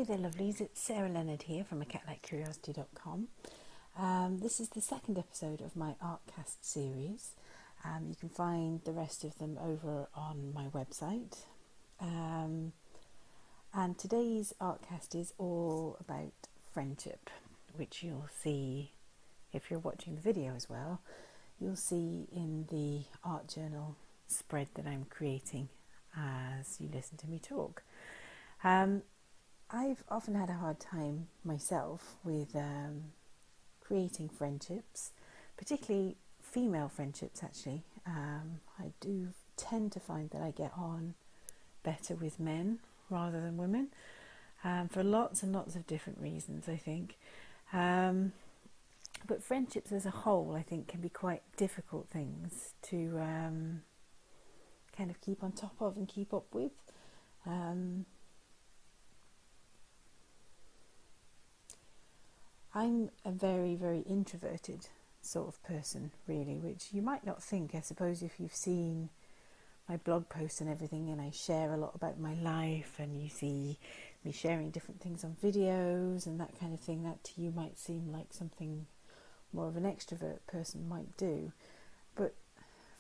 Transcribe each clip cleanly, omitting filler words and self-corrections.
there lovelies, it's Sarah Leonard here from acatlikecuriosity.com. This is the second episode of my Artcast series. You can find the rest of them over on my website. And today's Artcast is all about friendship, which you'll see if you're watching the video as well. You'll see in the art journal spread that I'm creating as you listen to me talk. I've often had a hard time myself with creating friendships, particularly female friendships actually. I do tend to find that I get on better with men rather than women, for lots and lots of different reasons, I think. But friendships as a whole, I think, can be quite difficult things to kind of keep on top of and keep up with. I'm a very, very introverted sort of person, really, which you might not think. I suppose if you've seen my blog posts and everything, and I share a lot about my life, and you see me sharing different things on videos and that kind of thing, that to you might seem like something more of an extrovert person might do. But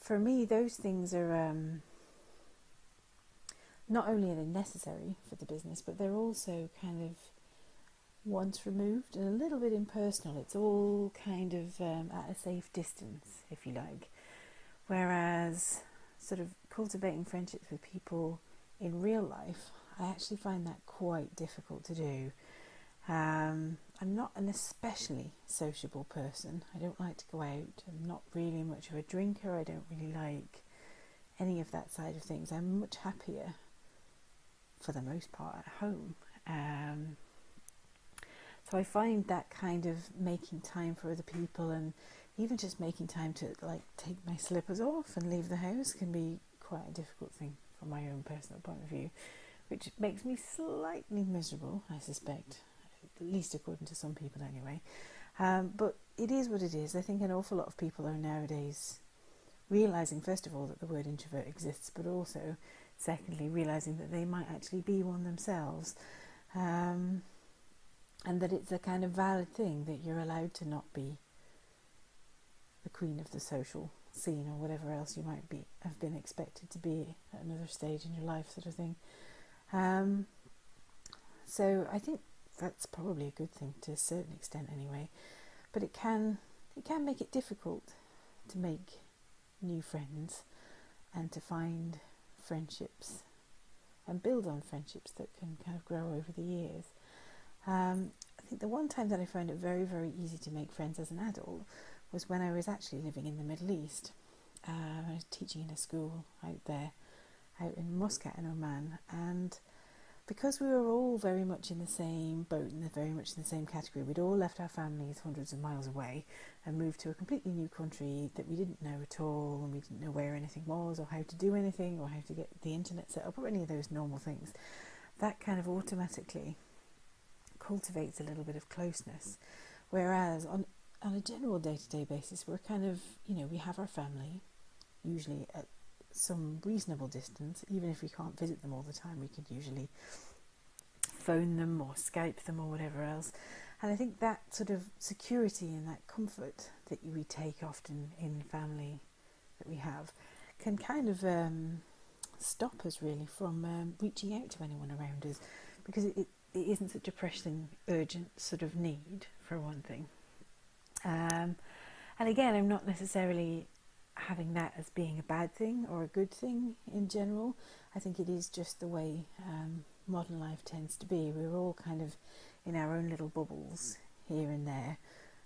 for me, those things are not only are they necessary for the business, but they're also kind of once removed and a little bit impersonal. It's all kind of at a safe distance, if you like. Whereas sort of cultivating friendships with people in real life, I actually find that quite difficult to do. I'm not an especially sociable person. I don't like to go out. I'm not really much of a drinker. I don't really like any of that side of things. I'm much happier, for the most part, at home. So I find that kind of making time for other people, and even just making time to like take my slippers off and leave the house, can be quite a difficult thing from my own personal point of view, which makes me slightly miserable, I suspect, at least according to some people anyway. But it is what it is. I think an awful lot of people are nowadays realising, first of all, that the word introvert exists, but also, secondly, realising that they might actually be one themselves. And that it's a kind of valid thing that you're allowed to not be the queen of the social scene or whatever else you might have been expected to be at another stage in your life, sort of thing. So I think that's probably a good thing to a certain extent anyway. But it can make it difficult to make new friends and to find friendships and build on friendships that can kind of grow over the years. I think the one time that I found it very, very easy to make friends as an adult was when I was actually living in the Middle East. I was teaching in a school out there, out in Muscat in Oman, and because we were all very much in the same boat and very much in the same category, we'd all left our families hundreds of miles away and moved to a completely new country that we didn't know at all, and we didn't know where anything was or how to do anything or how to get the internet set up or any of those normal things. That kind of automatically cultivates a little bit of closeness, whereas on a general day-to-day basis, we're kind of, we have our family usually at some reasonable distance. Even if we can't visit them all the time, we could usually phone them or Skype them or whatever else. And I think that sort of security and that comfort that we take often in family that we have can kind of stop us really from reaching out to anyone around us, because it isn't such a pressing, urgent sort of need, for one thing. And again, I'm not necessarily having that as being a bad thing or a good thing in general. I think it is just the way modern life tends to be. We're all kind of in our own little bubbles here and there,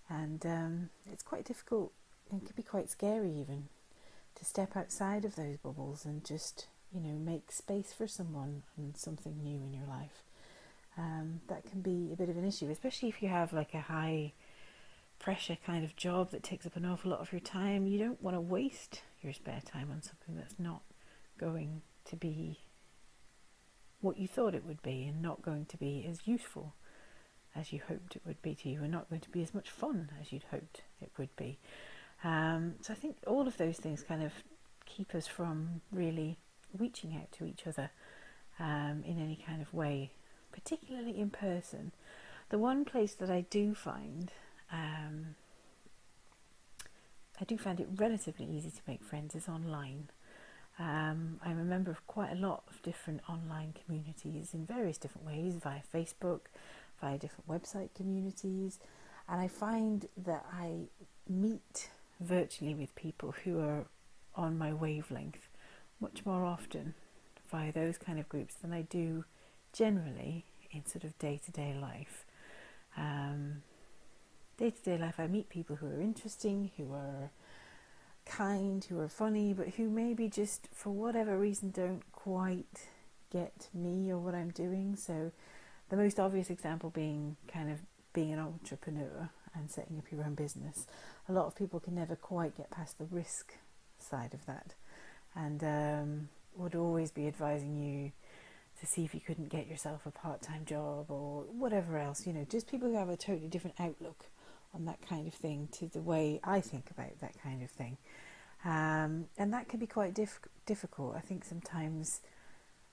and it's quite difficult, and it can be quite scary even, to step outside of those bubbles and just, make space for someone and something new in your life. That can be a bit of an issue, especially if you have like a high pressure kind of job that takes up an awful lot of your time. You don't want to waste your spare time on something that's not going to be what you thought it would be, and not going to be as useful as you hoped it would be to you, and not going to be as much fun as you'd hoped it would be. So I think all of those things kind of keep us from really reaching out to each other in any kind of way particularly in person. The one place that I do find it relatively easy to make friends is online. I'm a member of quite a lot of different online communities in various different ways, via Facebook, via different website communities, and I find that I meet virtually with people who are on my wavelength much more often via those kind of groups than I do generally in sort of day-to-day life. Day-to-day life, I meet people who are interesting, who are kind, who are funny, but who maybe just for whatever reason don't quite get me or what I'm doing. So the most obvious example being kind of being an entrepreneur and setting up your own business. A lot of people can never quite get past the risk side of that, and would always be advising you to see if you couldn't get yourself a part-time job or whatever else, just people who have a totally different outlook on that kind of thing to the way I think about that kind of thing. And that can be quite difficult. I think sometimes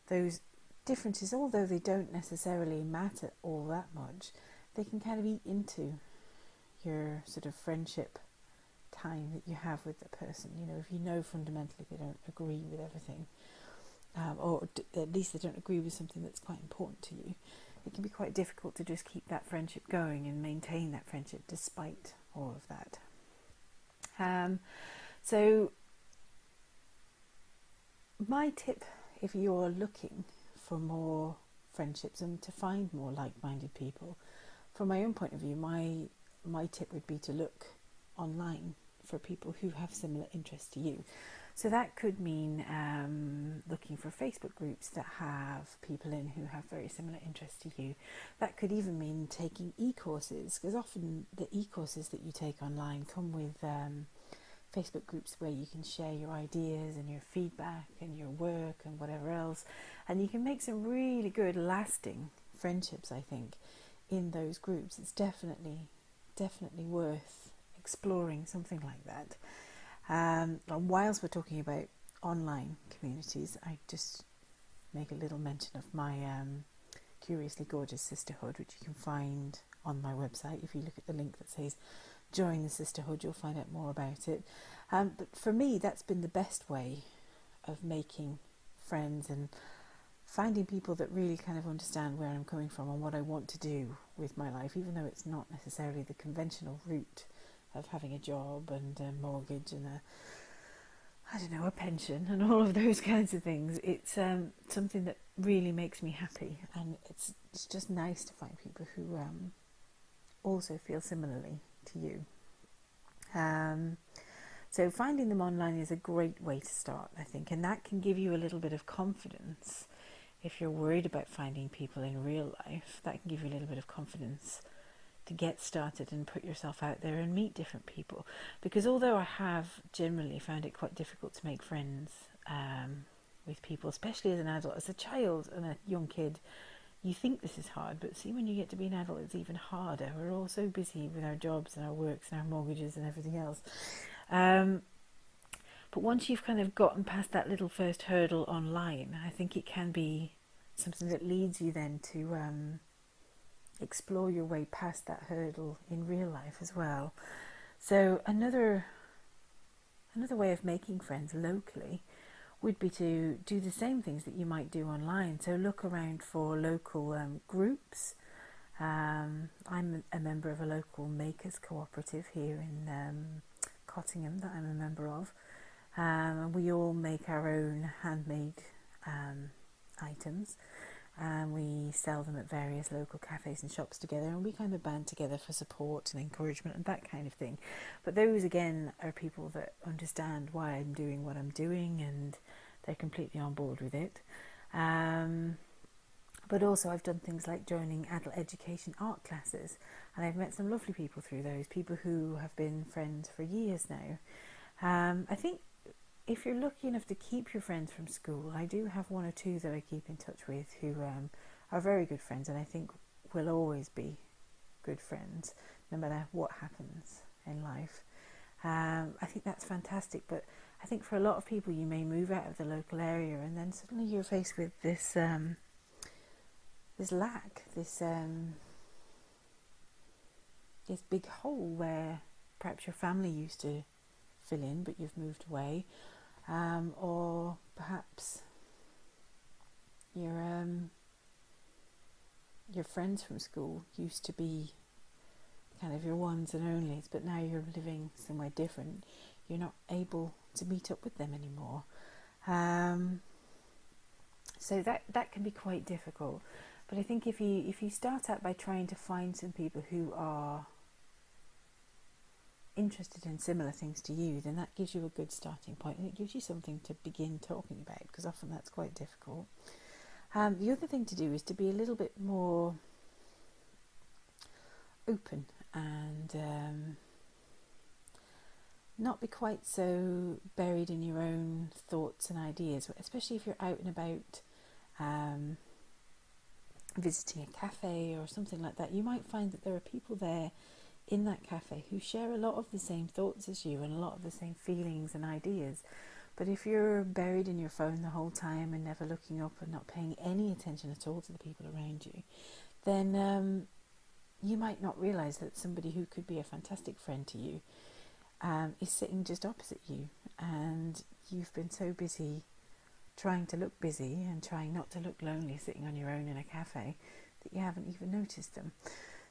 those differences, although they don't necessarily matter all that much, they can kind of eat into your sort of friendship time that you have with the person. If you know fundamentally they don't agree with everything, or at least they don't agree with something that's quite important to you, it can be quite difficult to just keep that friendship going and maintain that friendship despite all of that. So my tip, if you're looking for more friendships and to find more like-minded people, from my own point of view, my tip would be to look online for people who have similar interests to you. So that could mean looking for Facebook groups that have people in who have very similar interests to you. That could even mean taking e-courses, because often the e-courses that you take online come with Facebook groups where you can share your ideas and your feedback and your work and whatever else. And you can make some really good lasting friendships, I think, in those groups. It's definitely worth exploring something like that. And whilst we're talking about online communities, I just make a little mention of my Curiously Gorgeous Sisterhood, which you can find on my website. If you look at the link that says join the sisterhood, you'll find out more about it. But for me, that's been the best way of making friends and finding people that really kind of understand where I'm coming from and what I want to do with my life, even though it's not necessarily the conventional route of having a job and a mortgage and a pension and all of those kinds of things. It's something that really makes me happy, and it's just nice to find people who also feel similarly to you. So finding them online is a great way to start, I think, and that can give you a little bit of confidence. If you're worried about finding people in real life, that can give you a little bit of confidence to get started and put yourself out there and meet different people. Because although I have generally found it quite difficult to make friends with people, especially as an adult, as a child and a young kid, you think this is hard, but see, when you get to be an adult, it's even harder. We're all so busy with our jobs and our works and our mortgages and everything else. But once you've kind of gotten past that little first hurdle online, I think it can be something that leads you then to explore your way past that hurdle in real life as well. So another way of making friends locally would be to do the same things that you might do online. So look around for local groups. I'm a member of a local makers cooperative here in Cottingham that I'm a member of. We all make our own handmade items, and we sell them at various local cafes and shops together, and we kind of band together for support and encouragement and that kind of thing. But those again are people that understand why I'm doing what I'm doing, and they're completely on board with it. But also I've done things like joining adult education art classes, and I've met some lovely people through those, people who have been friends for years now. I think if you're lucky enough to keep your friends from school, I do have one or two that I keep in touch with who are very good friends, and I think will always be good friends no matter what happens in life. I think that's fantastic, but I think for a lot of people, you may move out of the local area and then suddenly you're faced with this lack, this big hole where perhaps your family used to fill in, but you've moved away, or perhaps your friends from school used to be kind of your ones and onlys, but now you're living somewhere different. You're not able to meet up with them anymore. So that can be quite difficult. But I think if you start out by trying to find some people who are interested in similar things to you, then that gives you a good starting point, and it gives you something to begin talking about, because often that's quite difficult. The other thing to do is to be a little bit more open and not be quite so buried in your own thoughts and ideas, especially if you're out and about visiting a cafe or something like that. You might find that there are people there in that cafe who share a lot of the same thoughts as you and a lot of the same feelings and ideas. But if you're buried in your phone the whole time and never looking up and not paying any attention at all to the people around you, then you might not realise that somebody who could be a fantastic friend to you is sitting just opposite you, and you've been so busy trying to look busy and trying not to look lonely sitting on your own in a cafe that you haven't even noticed them.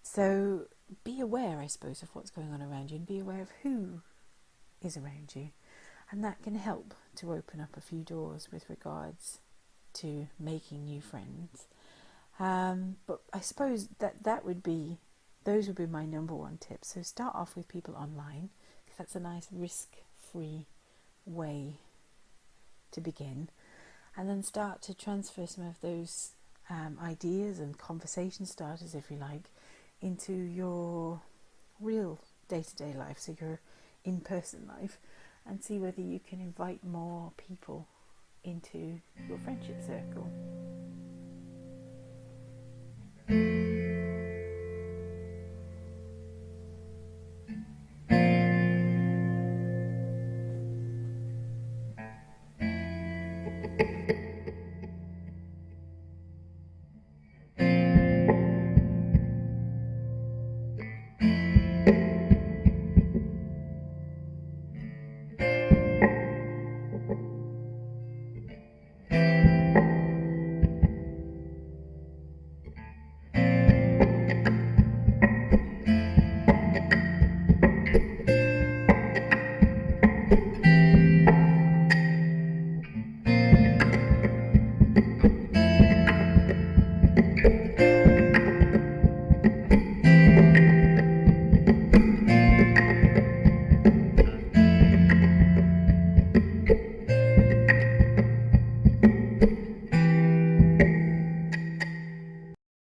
So be aware, I suppose, of what's going on around you, and be aware of who is around you, and that can help to open up a few doors with regards to making new friends. But I suppose those would be my number one tip. So start off with people online, because that's a nice risk-free way to begin, and then start to transfer some of those ideas and conversation starters, if you like, into your real day-to-day life, so your in-person life, and see whether you can invite more people into your friendship circle.